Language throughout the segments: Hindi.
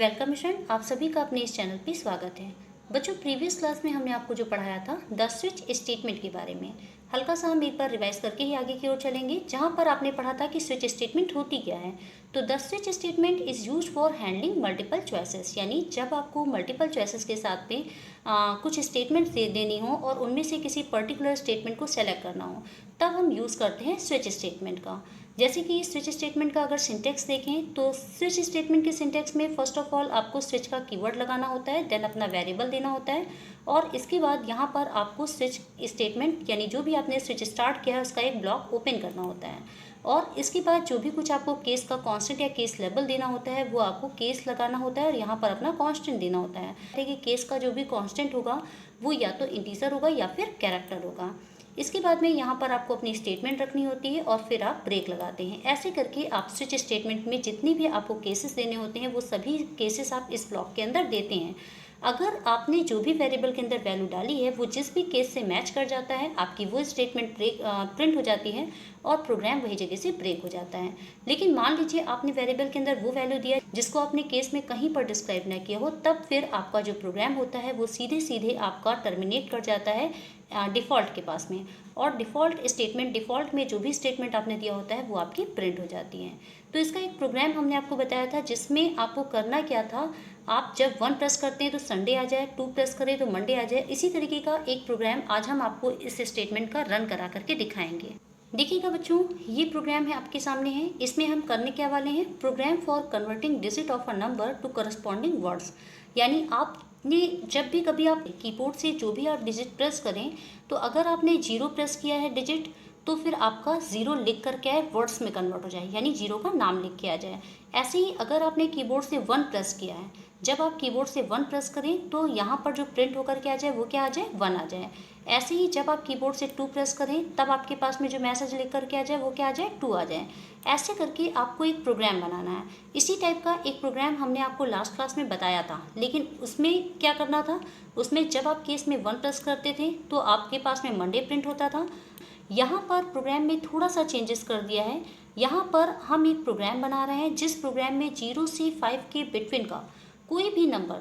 वेलकम स्टूडेंट, आप सभी का अपने इस चैनल पे स्वागत है। बच्चों, प्रीवियस क्लास में हमने आपको जो पढ़ाया था द स्विच स्टेटमेंट के बारे में, हल्का सा हम एक बार रिवाइज करके ही आगे की ओर चलेंगे। जहाँ पर आपने पढ़ा था कि स्विच स्टेटमेंट होती क्या है। तो the switch statement is used for handling multiple choices, यानी जब आपको मल्टीपल चॉइसेस के साथ में कुछ स्टेटमेंट देनी हो और उनमें से किसी पर्टिकुलर स्टेटमेंट को सेलेक्ट करना हो, तब हम यूज़ करते हैं स्विच स्टेटमेंट का। जैसे कि स्विच स्टेटमेंट का अगर सिंटेक्स देखें तो स्विच स्टेटमेंट के सिंटेक्स में फर्स्ट ऑफ ऑल आपको स्विच का कीवर्ड लगाना होता है, देन अपना वेरिएबल देना होता है और इसके बाद यहाँ पर आपको स्विच स्टेटमेंट यानी जो भी आपने स्विच स्टार्ट किया है उसका एक ब्लॉक ओपन करना होता है और इसके बाद जो भी कुछ आपको केस का कांस्टेंट या केस लेवल देना होता है वो आपको केस लगाना होता है और यहाँ पर अपना कांस्टेंट देना होता है। देखिए, केस का जो भी कांस्टेंट होगा वो या तो इंटीजर होगा या फिर कैरेक्टर होगा। इसके बाद में यहाँ पर आपको अपनी स्टेटमेंट रखनी होती है और फिर आप ब्रेक लगाते हैं। ऐसे करके आप स्विच स्टेटमेंट में जितनी भी आपको केसेस देने होते हैं वो सभी केसेस आप इस ब्लॉक के अंदर देते हैं। अगर आपने जो भी वेरिएबल के अंदर वैल्यू डाली है वो जिस भी केस से मैच कर जाता है, आपकी वो स्टेटमेंट प्रिंट हो जाती है और प्रोग्राम वही जगह से ब्रेक हो जाता है। लेकिन मान लीजिए आपने वेरिएबल के अंदर वो वैल्यू दिया जिसको आपने केस में कहीं पर डिस्क्राइब ना किया हो, तब फिर आपका जो प्रोग्राम होता है वो सीधे सीधे आपका टर्मिनेट कर जाता है डिफ़ॉल्ट के पास में। और डिफ़ॉल्ट में जो भी स्टेटमेंट आपने दिया होता है वो आपकी प्रिंट हो जाती है। तो इसका एक प्रोग्राम हमने आपको बताया था जिसमें आपको करना क्या था, आप जब 1 प्रेस करते हैं तो संडे आ जाए, 2 प्रेस करें तो मंडे आ जाए। इसी तरीके का एक प्रोग्राम आज हम आपको इस स्टेटमेंट का रन करा करके दिखाएंगे। देखिएगा बच्चों, ये प्रोग्राम है आपके सामने है। इसमें हम करने क्या वाले हैं, program for converting digit of a number to corresponding words. यानी आपने जब भी कभी आप कीबोर्ड से जो भी आप डिजिट प्रेस करें, तो अगर आपने 0 प्रेस किया है डिजिट, तो फिर आपका 0 लिख कर क्या है वर्ड्स में कन्वर्ट हो जाए, यानी 0 का नाम लिख के आ जाए। ऐसे ही अगर आपने कीबोर्ड से 1 प्रेस किया है, जब आप कीबोर्ड से 1 प्रेस करें तो यहाँ पर जो प्रिंट होकर के आ जाए वो क्या आ जाए, 1 आ जाए। ऐसे ही जब आप कीबोर्ड से 2 प्रेस करें तब आपके पास में जो मैसेज लिख कर के आ जाए वो क्या आ जाए, 2 आ जाए। ऐसे करके आपको एक प्रोग्राम बनाना है। इसी टाइप का एक प्रोग्राम हमने आपको लास्ट क्लास में बताया था, लेकिन उसमें क्या करना था, उसमें जब आप केस में 1 प्रेस करते थे तो आपके पास में मंडे प्रिंट होता था। यहाँ पर प्रोग्राम में थोड़ा सा चेंजेस कर दिया है। यहाँ पर हम एक प्रोग्राम बना रहे हैं जिस प्रोग्राम में 0 से 5 के बिटवीन का कोई भी नंबर,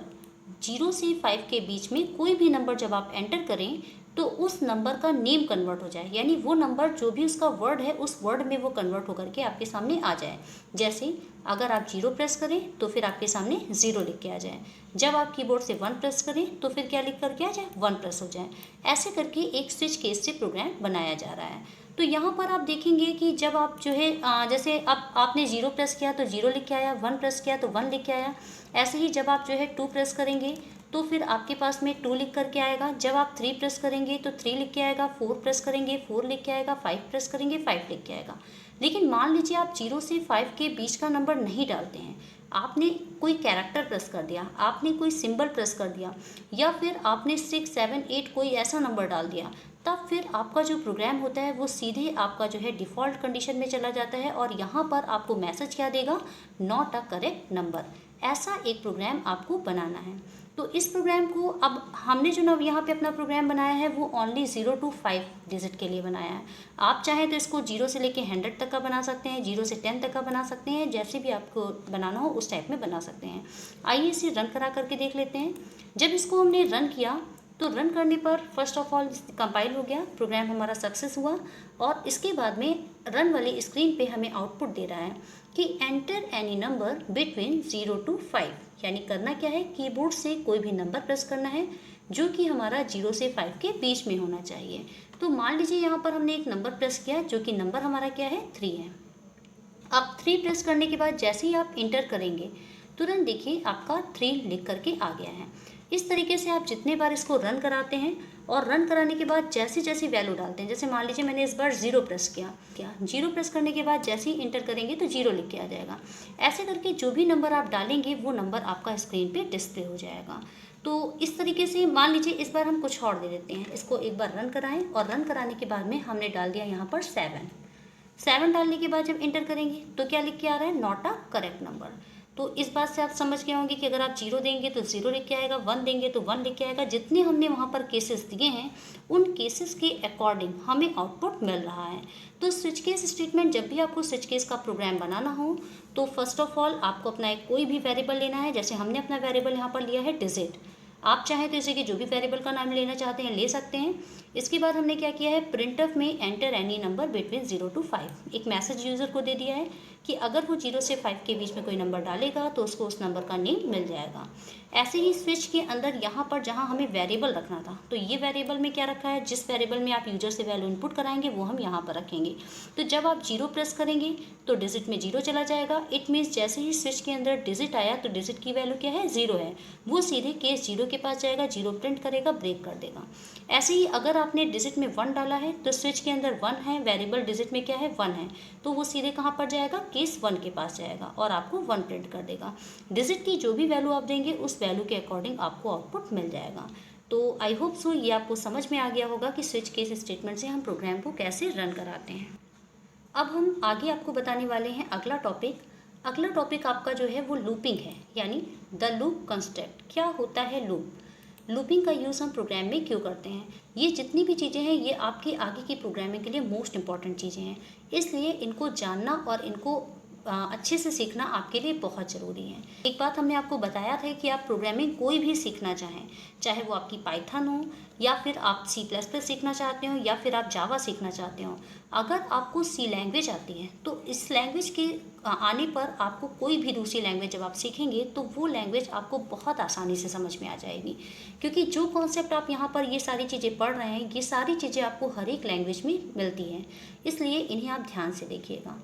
0 से 5 के बीच में कोई भी नंबर जब आप एंटर करें तो उस नंबर का नेम कन्वर्ट हो जाए, यानी वो नंबर जो भी उसका वर्ड है उस वर्ड में वो कन्वर्ट होकर के आपके सामने आ जाए। जैसे अगर आप 0 प्रेस करें तो फिर आपके सामने 0 लिख के आ जाए, जब आप कीबोर्ड से 1 प्रेस करें तो फिर क्या लिख करके आ जाए, 1 प्रेस हो जाए। ऐसे करके एक स्विच केस से प्रोग्राम बनाया जा रहा है। तो यहाँ पर आप देखेंगे कि जब आप जो है जैसे अब आपने 0 प्रेस किया तो 0 लिख के आया, 1 प्रेस किया तो 1 लिख के आया। ऐसे ही जब आप जो है 2 प्रेस करेंगे तो फिर आपके पास में 2 लिख करके आएगा। जब आप 3 प्रेस करेंगे तो 3 लिख के आएगा, 4 प्रेस करेंगे 4 लिख के आएगा, 5 प्रेस करेंगे 5 लिख के आएगा। लेकिन मान लीजिए आप 0 से 5 के बीच का नंबर नहीं डालते हैं, आपने कोई कैरेक्टर प्रेस कर दिया, आपने कोई सिंबल प्रेस कर दिया या फिर आपने 6, 7, 8 कोई ऐसा नंबर डाल दिया, तब फिर आपका जो प्रोग्राम होता है वो सीधे आपका जो है डिफ़ॉल्ट कंडीशन में चला जाता है और यहाँ पर आपको मैसेज क्या देगा, नॉट अ करेक्ट नंबर। ऐसा एक प्रोग्राम आपको बनाना है। तो इस प्रोग्राम को अब हमने जो यहाँ पे अपना प्रोग्राम बनाया है वो ओनली 0 to 5 डिजिट के लिए बनाया है। आप चाहें तो इसको 0 से लेके 100 तक का बना सकते हैं, 0 से 10 तक का बना सकते हैं, जैसे भी आपको बनाना हो उस टाइप में बना सकते हैं। आइए इसे रन करा करके देख लेते हैं। जब इसको हमने रन किया तो रन करने पर फर्स्ट ऑफ ऑल कंपाइल हो गया, प्रोग्राम हमारा सक्सेस हुआ और इसके बाद में रन वाली स्क्रीन पे हमें आउटपुट दे रहा है कि enter any number between 0 to 5। यानी करना क्या है, कीबोर्ड से कोई भी नंबर प्रेस करना है जो कि हमारा 0 से 5 के बीच में होना चाहिए। तो मान लीजिए यहाँ पर हमने एक नंबर प्रेस किया जो कि नंबर हमारा क्या है, 3 है। अब 3 प्रेस करने के बाद जैसे ही आप इंटर करेंगे तुरंत देखिए आपका 3 लिख करके आ गया है। इस तरीके से आप जितने बार इसको रन कराते हैं और रन कराने के बाद जैसे जैसे वैल्यू डालते हैं, जैसे मान लीजिए मैंने इस बार 0 प्रेस किया 0 प्रेस करने के बाद जैसे ही इंटर करेंगे तो 0 लिख के आ जाएगा। ऐसे करके जो भी नंबर आप डालेंगे वो नंबर आपका स्क्रीन पे डिस्प्ले हो जाएगा। तो इस तरीके से मान लीजिए इस बार हम कुछ और दे देते हैं, इसको एक बार रन कराएं और रन कराने के बाद में हमने डाल दिया यहाँ पर 7 डालने के बाद जब इंटर करेंगे तो क्या लिख के आ रहा है, नॉट अ करेक्ट नंबर। तो इस बात से आप समझ गए होंगे कि अगर आप 0 देंगे तो 0 लिख के आएगा, 1 देंगे तो 1 लिख के आएगा। जितने हमने वहाँ पर केसेस दिए हैं उन केसेस के अकॉर्डिंग हमें आउटपुट मिल रहा है। तो स्विच केस स्टेटमेंट, जब भी आपको स्विच केस का प्रोग्राम बनाना हो तो फर्स्ट ऑफ ऑल आपको अपना एक कोई भी वेरिएबल लेना है। जैसे हमने अपना वेरिएबल यहाँ पर लिया है डिजिट, आप चाहें तो इसे कि जो भी वेरिएबल का नाम लेना चाहते हैं ले सकते हैं। इसके बाद हमने क्या किया है, प्रिंटफ में enter any number between 0 to 5 एक मैसेज यूज़र को दे दिया है कि अगर वो 0 से 5 के बीच में कोई नंबर डालेगा तो उसको उस नंबर का नेम मिल जाएगा। ऐसे ही स्विच के अंदर यहाँ पर जहाँ हमें वेरिएबल रखना था तो ये वेरिएबल में क्या रखा है, जिस वेरिएबल में आप यूजर से वैल्यू इनपुट कराएंगे वो हम यहाँ पर रखेंगे। तो जब आप 0 प्रेस करेंगे तो डिजिट में 0 चला जाएगा। इट मीन्स जैसे ही स्विच के अंदर डिजिट आया तो डिजिट की वैल्यू क्या है, 0 है, वो सीधे केस 0 के पास जाएगा, 0 प्रिंट करेगा, ब्रेक कर देगा। ऐसे ही अगर आपने डिजिट में 1 डाला है तो स्विच के अंदर 1 है, वेरिएबल डिजिट में क्या है, 1 है, तो वो सीधे कहाँ पर जाएगा, केस 1 के पास जाएगा और आपको 1 प्रिंट कर देगा। डिजिट की जो भी वैल्यू आप देंगे उस वैल्यू के अकॉर्डिंग आपको आउटपुट मिल जाएगा। तो आई होप सो ये आपको समझ में आ गया होगा कि स्विच केस स्टेटमेंट से हम प्रोग्राम को कैसे रन कराते हैं। अब हम आगे आपको बताने वाले हैं अगला टॉपिक। अगला टॉपिक आपका जो है वो लूपिंग है, यानी द लूप कंस्ट्रक्ट। क्या होता है लूप, लूपिंग का यूज़ हम प्रोग्राम में क्यों करते हैं। ये जितनी भी चीज़ें हैं ये आपकी आगे की प्रोग्रामिंग के लिए मोस्ट इंपॉर्टेंट चीज़ें हैं, इसलिए इनको जानना और इनको अच्छे से सीखना आपके लिए बहुत ज़रूरी है। एक बात हमने आपको बताया था कि आप प्रोग्रामिंग कोई भी सीखना चाहें, चाहे वो आपकी पाइथन हो या फिर आप C++ सीखना चाहते हो या फिर आप जावा सीखना चाहते हो, अगर आपको C लैंग्वेज आती है तो इस लैंग्वेज के आने पर आपको कोई भी दूसरी लैंग्वेज जब आप सीखेंगे तो वो लैंग्वेज आपको बहुत आसानी से समझ में आ जाएगी, क्योंकि जो कॉन्सेप्ट आप यहाँ पर ये सारी चीज़ें पढ़ रहे हैं ये सारी चीज़ें आपको हर एक लैंग्वेज में मिलती हैं, इसलिए इन्हें आप ध्यान से देखिएगा।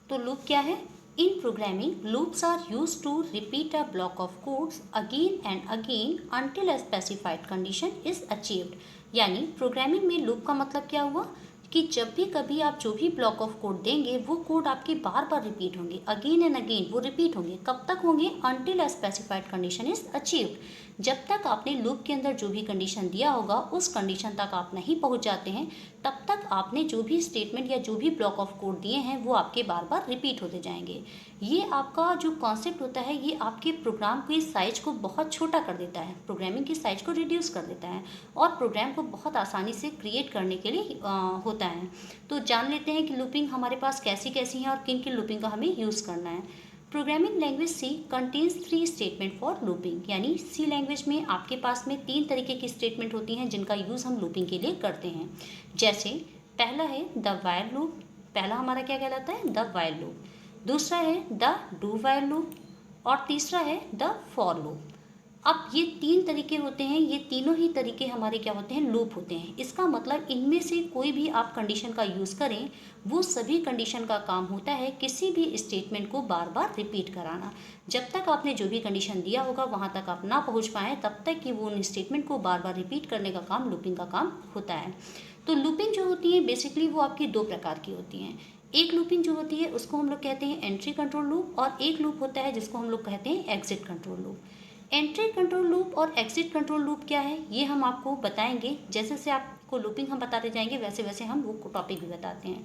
तो लूप क्या है, in programming loops are used to repeat a block of codes again and again until a specified condition is achieved. यानी प्रोग्रामिंग में लूप का मतलब क्या हुआ कि जब भी कभी आप जो भी ब्लॉक ऑफ कोड देंगे वो कोड आपके बार बार रिपीट होंगे, अगेन एंड अगेन वो रिपीट होंगे। कब तक होंगे, until a specified condition is achieved. जब तक आपने लूप के अंदर जो भी कंडीशन दिया होगा उस कंडीशन तक आप नहीं पहुंच जाते हैं तब तक आपने जो भी स्टेटमेंट या जो भी ब्लॉक ऑफ कोड दिए हैं वो आपके बार बार रिपीट होते जाएंगे। ये आपका जो कॉन्सेप्ट होता है ये आपके प्रोग्राम की साइज को बहुत छोटा कर देता है, प्रोग्रामिंग की साइज को रिड्यूस कर देता है और प्रोग्राम को बहुत आसानी से क्रिएट करने के लिए होता है। तो जान लेते हैं कि लूपिंग हमारे पास कैसी कैसी हैं और किन किन लूपिंग का हमें यूज़ करना है। Programming language C contains 3 statement for looping, यानी सी लैंग्वेज में आपके पास में 3 तरीके की स्टेटमेंट होती हैं जिनका यूज़ हम लूपिंग के लिए करते हैं। जैसे पहला है द वाइल लूप, पहला हमारा क्या कहलाता है, द वाइल लूप। दूसरा है द डू वाइल लूप और तीसरा है द फॉर लूप। अब ये 3 तरीके होते हैं, ये तीनों ही तरीके हमारे क्या होते हैं, लूप होते हैं। इसका मतलब इनमें से कोई भी आप कंडीशन का यूज़ करें वो सभी कंडीशन का काम होता है किसी भी स्टेटमेंट को बार बार रिपीट कराना। जब तक आपने जो भी कंडीशन दिया होगा वहाँ तक आप ना पहुँच पाएँ तब तक कि वो उन स्टेटमेंट को बार बार रिपीट करने का काम लूपिंग का काम होता है। तो लूपिंग जो होती है बेसिकली वो आपकी 2 प्रकार की होती हैं। एक लूपिंग जो होती है उसको हम लोग कहते हैं एंट्री कंट्रोल लूप और एक लूप होता है जिसको हम लोग कहते हैं exit control loop. Entry control loop और एग्जिट कंट्रोल लूप क्या है ये हम आपको बताएंगे, जैसे जैसे आपको लूपिंग हम बताते जाएंगे वैसे वैसे हम वो टॉपिक भी बताते हैं।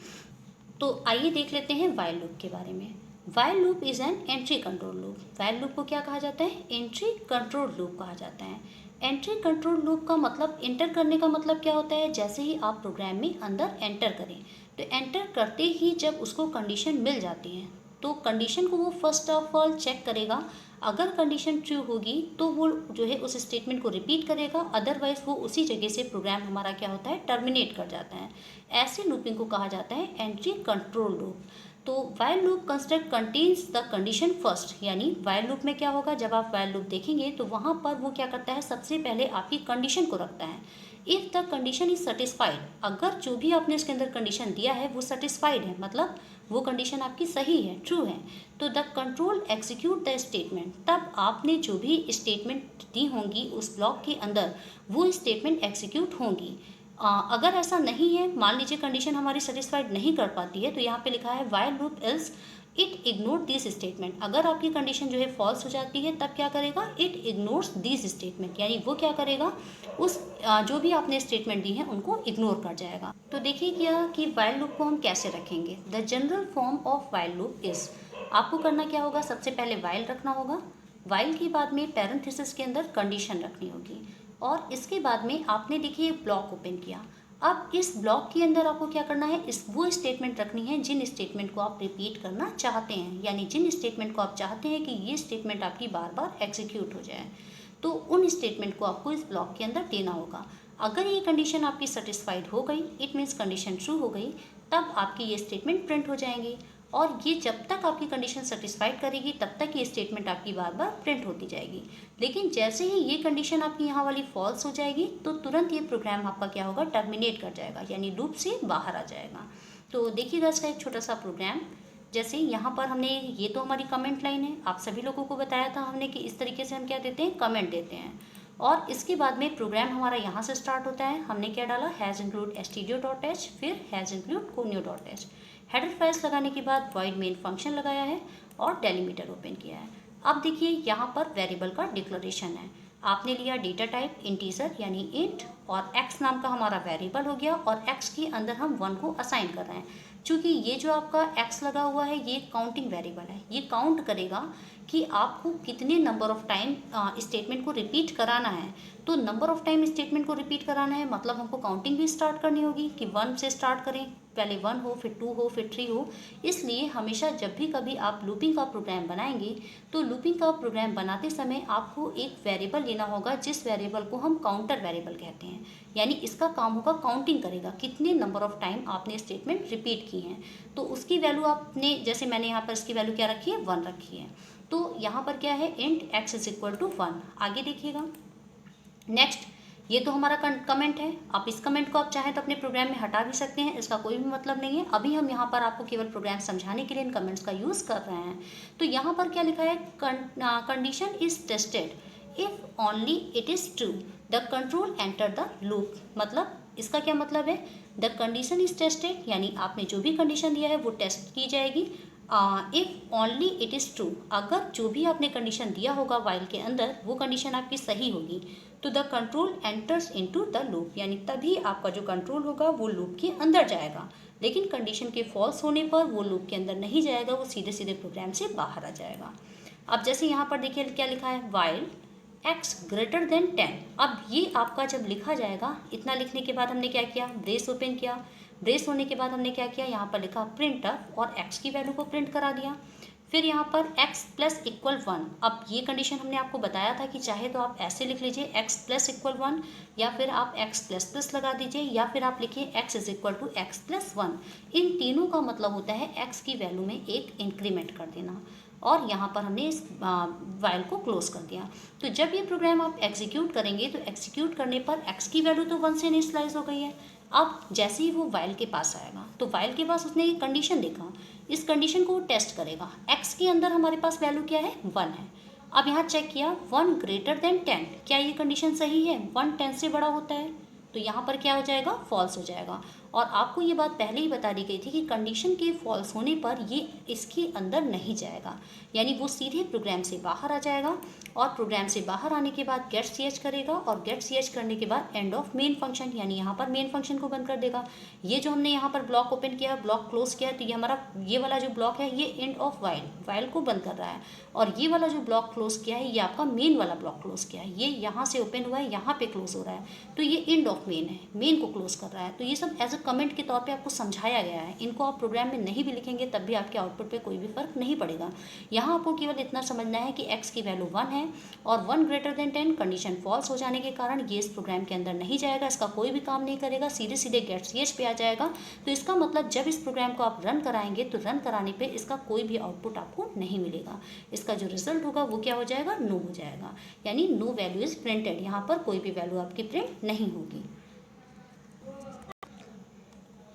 तो आइए देख लेते हैं वाइल लूप के बारे में। While loop is an entry control loop. While loop को क्या कहा जाता है, एंट्री कंट्रोल लूप कहा जाता है। एंट्री कंट्रोल लूप का मतलब एंटर करने का मतलब क्या होता है, जैसे ही आप प्रोग्राम में अंदर एंटर करें तो एंटर करते ही जब उसको कंडीशन मिल जाती है तो कंडीशन को वो फर्स्ट ऑफ ऑल चेक करेगा। अगर कंडीशन ट्रू होगी तो वो जो है उस स्टेटमेंट को रिपीट करेगा, अदरवाइज वो उसी जगह से प्रोग्राम हमारा क्या होता है, टर्मिनेट कर जाता है। ऐसे लूपिंग को कहा जाता है एंट्री कंट्रोल लूप। तो while loop construct contains the condition first, यानी वाइल लूप में क्या होगा, जब आप वाइल लूप देखेंगे तो वहाँ पर वो क्या करता है, सबसे पहले आपकी कंडीशन को रखता है। If the condition is satisfied, अगर जो भी आपने उसके अंदर कंडीशन दिया है वो सेटिस्फाइड है, मतलब वो कंडीशन आपकी सही है, ट्रू है, तो the control execute the statement. तब आपने जो भी स्टेटमेंट दी होंगी उस ब्लॉक के अंदर वो स्टेटमेंट एग्जीक्यूट होंगी। अगर ऐसा नहीं है, मान लीजिए कंडीशन हमारी सेटिस्फाइड नहीं कर पाती है, तो यहाँ पे लिखा है while loop else it ignore this statement. अगर आपकी कंडीशन जो है फॉल्स हो जाती है तब क्या करेगा, इट इग्नोर्स दिस स्टेटमेंट, यानी वो क्या करेगा, उस जो भी आपने स्टेटमेंट दी है उनको इग्नोर कर जाएगा। तो देखिए क्या कि वाइल लूप को हम कैसे रखेंगे। The general form of while loop is, आपको करना क्या होगा, सबसे पहले वाइल रखना होगा, वाइल के बाद में पैरेंथेसिस के अंदर कंडीशन रखनी होगी, और इसके बाद में आपने देखिए ब्लॉक ओपन किया। अब इस ब्लॉक के अंदर आपको क्या करना है, इस वो स्टेटमेंट रखनी है जिन स्टेटमेंट को आप रिपीट करना चाहते हैं, यानी जिन स्टेटमेंट को आप चाहते हैं कि ये स्टेटमेंट आपकी बार बार एग्जीक्यूट हो जाए, तो उन स्टेटमेंट को आपको इस ब्लॉक के अंदर देना होगा। अगर ये कंडीशन आपकी सेटिस्फाइड हो गई, इट मीन्स कंडीशन ट्रू हो गई, तब आपकी ये स्टेटमेंट प्रिंट हो जाएंगी, और ये जब तक आपकी कंडीशन सेटिस्फाइड करेगी तब तक ये स्टेटमेंट आपकी बार बार प्रिंट होती जाएगी। लेकिन जैसे ही ये कंडीशन आपकी यहाँ वाली फॉल्स हो जाएगी तो तुरंत ये प्रोग्राम आपका क्या होगा, टर्मिनेट कर जाएगा, यानी लूप से बाहर आ जाएगा। तो देखिएगा इसका एक छोटा सा प्रोग्राम। जैसे यहाँ पर हमने, ये तो हमारी कमेंट लाइन है, आप सभी लोगों को बताया था हमने कि इस तरीके से हम क्या देते हैं, कमेंट देते हैं। और इसके बाद में प्रोग्राम हमारा यहाँ से स्टार्ट होता है। हमने क्या डाला, हैज़ इंक्लूड stdio.h, फिर has include conio.h। Header files लगाने के बाद void मेन फंक्शन लगाया है और डेलीमीटर ओपन किया है। अब देखिए यहाँ पर वेरिएबल का डिक्लेरेशन है। आपने लिया डेटा टाइप इंटीजर यानी इंट, और x नाम का हमारा वेरिएबल हो गया, और x के अंदर हम 1 को असाइन कर रहे हैं। चूँकि ये जो आपका x लगा हुआ है ये काउंटिंग वेरिएबल है, ये काउंट करेगा कि आपको कितने नंबर ऑफ टाइम स्टेटमेंट को रिपीट कराना है। तो नंबर ऑफ टाइम स्टेटमेंट को रिपीट कराना है मतलब हमको काउंटिंग भी स्टार्ट करनी होगी कि 1 से स्टार्ट करें, पहले 1 हो, फिर 2 हो, फिर 3 हो। इसलिए हमेशा जब भी कभी आप लूपिंग का प्रोग्राम बनाएंगे तो लूपिंग का प्रोग्राम बनाते समय आपको एक वेरिएबल लेना होगा, जिस वेरिएबल को हम काउंटर वेरिएबल कहते हैं। यानी इसका काम होगा काउंटिंग करेगा कितने नंबर ऑफ टाइम आपने स्टेटमेंट रिपीट की हैं। तो उसकी वैल्यू आपने, जैसे मैंने यहाँ पर इसकी वैल्यू क्या रखी है, 1 रखी है। तो यहाँ पर क्या है, int x is equal to 1। आगे देखिएगा नेक्स्ट, ये तो हमारा कमेंट है। आप इस कमेंट को आप चाहें तो अपने प्रोग्राम में हटा भी सकते हैं, इसका कोई भी मतलब नहीं है। अभी हम यहाँ पर आपको केवल प्रोग्राम समझाने के लिए इन कमेंट्स का यूज़ कर रहे हैं। तो यहाँ पर क्या लिखा है, condition is tested if only it is true the control enter the loop. मतलब इसका क्या मतलब है, द कंडीशन इज टेस्टेड यानी आपने जो भी कंडीशन दिया है वो टेस्ट की जाएगी। If only it is true, अगर जो भी आपने कंडीशन दिया होगा वाइल के अंदर वो कंडीशन आपकी सही होगी, तो the control enters into the loop, यानी तभी आपका जो कंट्रोल होगा वो लूप के अंदर जाएगा। लेकिन कंडीशन के फॉल्स होने पर वो लूप के अंदर नहीं जाएगा, वो सीधे सीधे प्रोग्राम से बाहर आ जाएगा। अब जैसे यहाँ पर देखिए क्या लिखा है, वाइल x ग्रेटर देन 10। अब ये आपका जब लिखा जाएगा, इतना लिखने के बाद हमने क्या किया, ब्रेस ओपन किया। ब्रेस होने के बाद हमने क्या किया, यहाँ पर लिखा प्रिंट अप और x की वैल्यू को प्रिंट करा दिया। फिर यहाँ पर x प्लस इक्वल 1। अब ये कंडीशन हमने आपको बताया था कि चाहे तो आप ऐसे लिख लीजिए x प्लस इक्वल 1, या फिर आप x प्लस प्लस लगा दीजिए, या फिर आप लिखिए x is equal to x plus 1। इन तीनों का मतलब होता है x की वैल्यू में एक इंक्रीमेंट कर देना। और यहाँ पर हमने इस वाइल को क्लोज कर दिया। तो जब ये प्रोग्राम आप एग्जीक्यूट करेंगे तो एग्जीक्यूट करने पर x की वैल्यू तो 1 से इनिशियलाइज हो गई है। अब जैसे ही वो वाइल के पास आएगा तो वाइल के पास उसने एक कंडीशन देखा, इस कंडीशन को वो टेस्ट करेगा। x के अंदर हमारे पास वैल्यू क्या है, 1 है। अब यहाँ चेक किया 1 ग्रेटर देन 10, क्या ये कंडीशन सही है, 1 10 से बड़ा होता है, तो यहाँ पर क्या हो जाएगा, फॉल्स हो जाएगा। और आपको ये बात पहले ही बता दी गई थी कि कंडीशन के फॉल्स होने पर ये इसके अंदर नहीं जाएगा, यानी वो सीधे प्रोग्राम से बाहर आ जाएगा। और प्रोग्राम से बाहर आने के बाद गेट ch करेगा, और गेट ch करने के बाद एंड ऑफ मेन फंक्शन, यानी यहाँ पर मेन फंक्शन को बंद कर देगा। ये जो हमने यहाँ पर ब्लॉक ओपन किया, ब्लॉक क्लोज किया, तो ये हमारा ये वाला जो ब्लॉक है ये एंड ऑफ वाइल को बंद कर रहा है। और ये वाला जो ब्लॉक क्लोज किया है ये आपका मेन वाला ब्लॉक क्लोज किया है, ये यहाँ से ओपन हुआ है, यहाँ पे क्लोज हो रहा है, तो ये एंड ऑफ मेन है, मेन को क्लोज कर रहा है। तो ये सब एज अ कमेंट के तौर पे आपको समझाया गया है। इनको आप प्रोग्राम में नहीं भी लिखेंगे तब भी आपके आउटपुट पे कोई भी फर्क नहीं पड़ेगा। यहाँ आपको केवल इतना समझना है कि x की वैल्यू 1 है और 1 ग्रेटर देन 10 कंडीशन फॉल्स हो जाने के कारण ये इस प्रोग्राम के अंदर नहीं जाएगा, इसका कोई भी काम नहीं करेगा, सीधे सीधे गेट ch पे आ जाएगा। तो इसका मतलब जब इस प्रोग्राम को आप रन कराएंगे तो रन कराने पर इसका कोई भी आउटपुट आपको नहीं मिलेगा, इसका जो रिजल्ट होगा वो क्या हो जाएगा, नो हो जाएगा, यानी नो वैल्यू इज प्रिंटेड। यहाँ पर कोई भी वैल्यू आपकी प्रिंट नहीं होगी।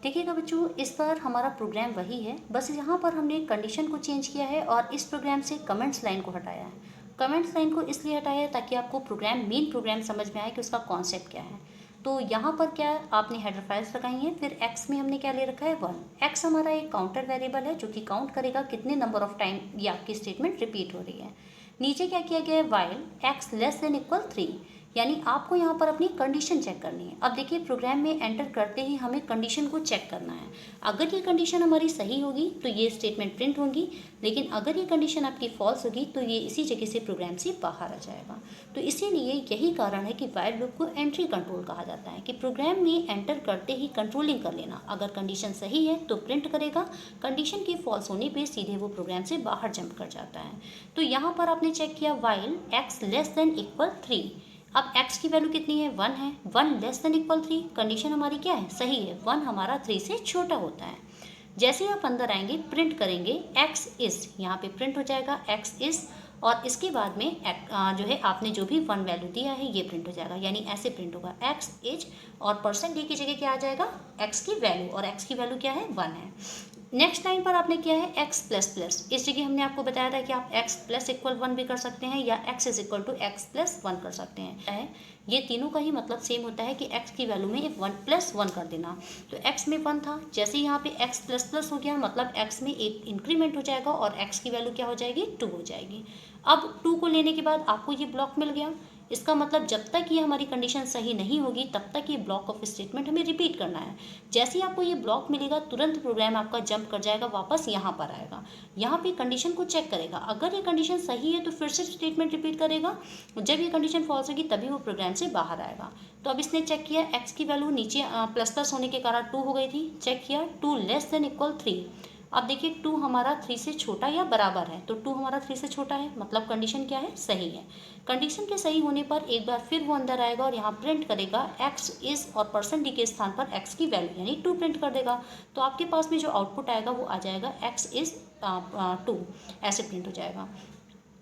देखिएगा बच्चों, इस पर हमारा प्रोग्राम वही है, बस यहाँ पर हमने कंडीशन को चेंज किया है और इस प्रोग्राम से कमेंट्स लाइन को हटाया है। कमेंट्स लाइन को इसलिए हटाया है ताकि आपको मेन प्रोग्राम समझ में आए कि उसका कॉन्सेप्ट क्या है। तो यहाँ पर क्या आपने हेडर फाइल्स लगाई हैं, फिर x में हमने क्या ले रखा है, 1। x हमारा एक काउंटर वेरिएबल है जो कि काउंट करेगा कितने नंबर ऑफ टाइम ये आपकी स्टेटमेंट रिपीट हो रही है। नीचे क्या किया गया है, while x less than equal 3, यानी आपको यहाँ पर अपनी कंडीशन चेक करनी है। अब देखिए प्रोग्राम में एंटर करते ही हमें कंडीशन को चेक करना है। अगर ये कंडीशन हमारी सही होगी तो ये स्टेटमेंट प्रिंट होगी, लेकिन अगर ये कंडीशन आपकी फॉल्स होगी तो ये इसी जगह से प्रोग्राम से बाहर आ जाएगा। तो इसीलिए यही कारण है कि व्हाइल लूप को एंट्री कंट्रोल कहा जाता है, कि प्रोग्राम में एंटर करते ही कंट्रोलिंग कर लेना। अगर कंडीशन सही है तो प्रिंट करेगा, कंडीशन की फॉल्स होने पे सीधे वो प्रोग्राम से बाहर जंप कर जाता है। तो यहाँ पर आपने चेक किया while x less than equal 3। अब x की वैल्यू कितनी है, 1 है। 1 लेस देन इक्वल 3, कंडीशन हमारी क्या है, सही है। 1 हमारा 3 से छोटा होता है। जैसे ही आप अंदर आएंगे प्रिंट करेंगे x इज, यहाँ पे प्रिंट हो जाएगा x इज, और इसके बाद में जो है आपने जो भी 1 वैल्यू दिया है ये प्रिंट हो जाएगा। यानी ऐसे प्रिंट होगा x इज, और %d की जगह क्या आ जाएगा, x की वैल्यू, और x की वैल्यू क्या है, 1 है। नेक्स्ट लाइन पर आपने किया है x प्लस प्लस। इस जगह हमने आपको बताया था कि आप x प्लस इक्वल 1 भी कर सकते हैं या x is equal to x plus 1 कर सकते हैं। ये तीनों का ही मतलब सेम होता है कि x की वैल्यू में 1 प्लस 1 कर देना। तो x में 1 था, जैसे यहाँ पे x प्लस प्लस हो गया मतलब x में एक इंक्रीमेंट हो जाएगा और x की वैल्यू क्या हो जाएगी, 2 हो जाएगी। अब 2 को लेने के बाद आपको ये ब्लॉक मिल गया। इसका मतलब जब तक ये हमारी कंडीशन सही नहीं होगी तब तक ये ब्लॉक ऑफ स्टेटमेंट हमें रिपीट करना है। जैसे ही आपको ये ब्लॉक मिलेगा तुरंत प्रोग्राम आपका जंप कर जाएगा, वापस यहाँ पर आएगा, यहाँ पे कंडीशन को चेक करेगा। अगर ये कंडीशन सही है तो फिर से स्टेटमेंट रिपीट करेगा, जब ये कंडीशन फॉल्स होगी तभी वो प्रोग्राम से बाहर आएगा। तो अब इसने चेक किया x की वैल्यू नीचे प्लस प्लस होने के कारण 2 हो गई थी। चेक किया 2 लेस देन इक्वल 3। अब देखिए 2 हमारा 3 से छोटा या बराबर है, तो 2 हमारा 3 से छोटा है मतलब कंडीशन क्या है, सही है। कंडीशन के सही होने पर एक बार फिर वो अंदर आएगा और यहाँ प्रिंट करेगा x इज, और %d के स्थान पर x की वैल्यू यानी 2 प्रिंट कर देगा। तो आपके पास में जो आउटपुट आएगा वो आ जाएगा x इज 2, ऐसे प्रिंट हो जाएगा।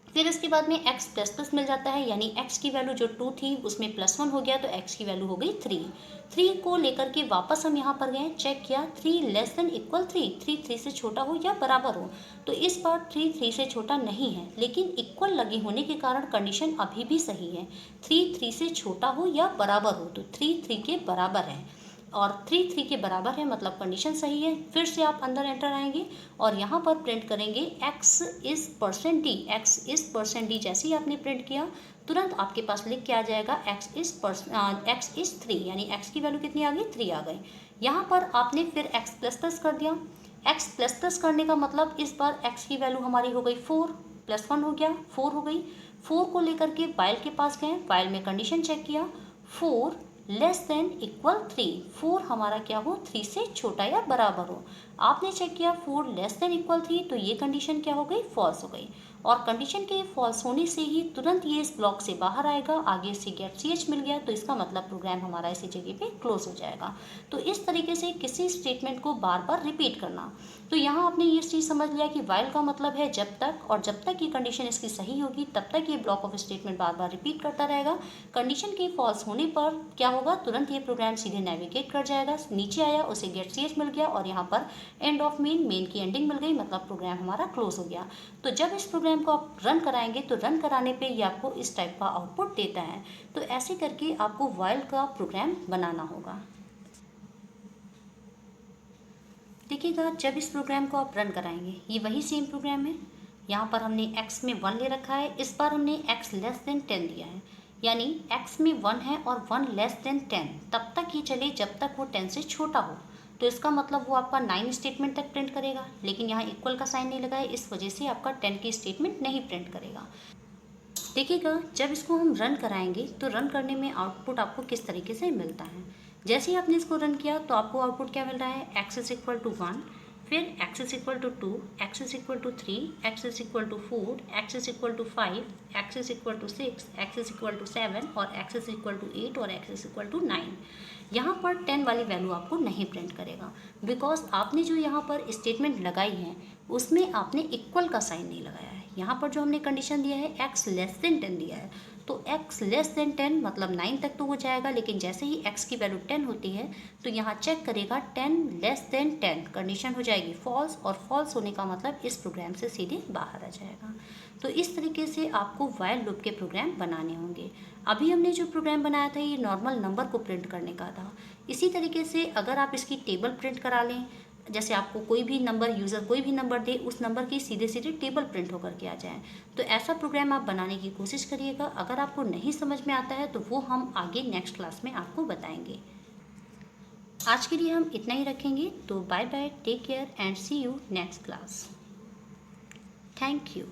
फिर इसके बाद में x प्लस प्लस मिल जाता है, यानी x की वैल्यू जो 2 थी उसमें +1 हो गया तो x की वैल्यू हो गई 3। 3 को लेकर के वापस हम यहाँ पर गए, चेक किया 3 लेस देन इक्वल 3, 3 से छोटा हो या बराबर हो। तो इस बार 3 से छोटा नहीं है, लेकिन इक्वल लगे होने के कारण कंडीशन अभी भी सही है। 3 से छोटा हो या बराबर हो, तो 3 के बराबर है, और 3 के बराबर है मतलब कंडीशन सही है। फिर से आप अंदर एंटर आएंगे और यहाँ पर प्रिंट करेंगे x is %d। x is %d जैसे ही आपने प्रिंट किया तुरंत आपके पास लिख के आ जाएगा x इज 3, यानी x की वैल्यू कितनी आ गई, 3 आ गई। यहाँ पर आपने फिर x प्लस प्लस कर दिया। x प्लस प्लस करने का मतलब इस बार x की वैल्यू हमारी हो गई 4, +1 हो गया 4 हो गई। 4 को लेकर के वाइल के पास गए, वाइल में कंडीशन चेक किया 4 लेस देन इक्वल 3, 4 हमारा क्या हो, 3 से छोटा या बराबर हो। आपने चेक किया 4 लेस देन इक्वल 3, तो ये कंडीशन क्या हो गई, फॉल्स हो गई। और कंडीशन के फॉल्स होने से ही तुरंत ये इस ब्लॉक से बाहर आएगा, आगे से गेट ch मिल गया, तो इसका मतलब प्रोग्राम हमारा इसी जगह पे क्लोज हो जाएगा। तो इस तरीके से किसी स्टेटमेंट को बार बार रिपीट करना। तो यहाँ आपने ये चीज़ समझ लिया कि वाइल का मतलब है जब तक, और जब तक ये कंडीशन इसकी सही होगी तब तक ये block of statement bar bar repeat करता रहेगा। कंडीशन के फॉल्स होने पर क्या होगा, तुरंत ये प्रोग्राम सीधे नेविगेट कर जाएगा, नीचे आया उसे गेट ch मिल गया और यहाँ पर एंड ऑफ मेन की एंडिंग मिल गई, मतलब प्रोग्राम हमारा क्लोज हो गया। तो जब इस प्रोग्राम को आप रन कराएंगे तो रन कराने पे ये आपको इस टाइप का आउटपुट देता है। तो ऐसे करके आपको व्हाइल का प्रोग्राम बनाना होगा। देखिएगा जब इस प्रोग्राम को आप रन कराएंगे ये वही सेम प्रोग्राम है। यहाँ पर हमने x में 1 ले रखा है, इस बार हमने x लेस देन 10 दिया है, यानी x में 1 है और 1 लेस देन 10 तब तक ये चले जब तक वो 10 से छोटा हो। तो इसका मतलब वो आपका 9 स्टेटमेंट तक प्रिंट करेगा, लेकिन यहाँ इक्वल का साइन नहीं लगा है, इस वजह से आपका 10 की स्टेटमेंट नहीं प्रिंट करेगा। देखिएगा जब इसको हम रन कराएंगे तो रन करने में आउटपुट आपको किस तरीके से मिलता है। जैसे ही आपने इसको रन किया तो आपको आउटपुट क्या मिल रहा है, x इज इक्वल टू 1, फिर x is equal to 2, x is equal to 3, x is equal to 4, x is equal to 5, x is equal to 6, x is equal to 7 और x इज इक्वल टू 8 और x इज इक्वल टू 9। यहाँ पर 10 वाली वैल्यू आपको नहीं प्रिंट करेगा, बिकॉज आपने जो यहाँ पर स्टेटमेंट लगाई है उसमें आपने इक्वल का साइन नहीं लगाया है। यहाँ पर जो हमने कंडीशन दिया है x लेस देन 10 दिया है, तो x लेस देन 10 मतलब 9 तक तो हो जाएगा, लेकिन जैसे ही x की वैल्यू 10 होती है तो यहाँ चेक करेगा 10 लेस देन 10, कंडीशन हो जाएगी फॉल्स, और फॉल्स होने का मतलब इस प्रोग्राम से सीधे बाहर आ जाएगा। तो इस तरीके से आपको व्हाइल लूप के प्रोग्राम बनाने होंगे। अभी हमने जो प्रोग्राम बनाया था ये नॉर्मल नंबर को प्रिंट करने का था। इसी तरीके से अगर आप इसकी टेबल प्रिंट करा लें, जैसे आपको कोई भी नंबर, यूज़र कोई भी नंबर दे, उस नंबर की सीधे सीधे टेबल प्रिंट होकर के आ जाए। तो ऐसा प्रोग्राम आप बनाने की कोशिश करिएगा। अगर आपको नहीं समझ में आता है तो वो हम आगे नेक्स्ट क्लास में आपको बताएंगे। आज के लिए हम इतना ही रखेंगे। तो bye bye, take care and see you next class. Thank you.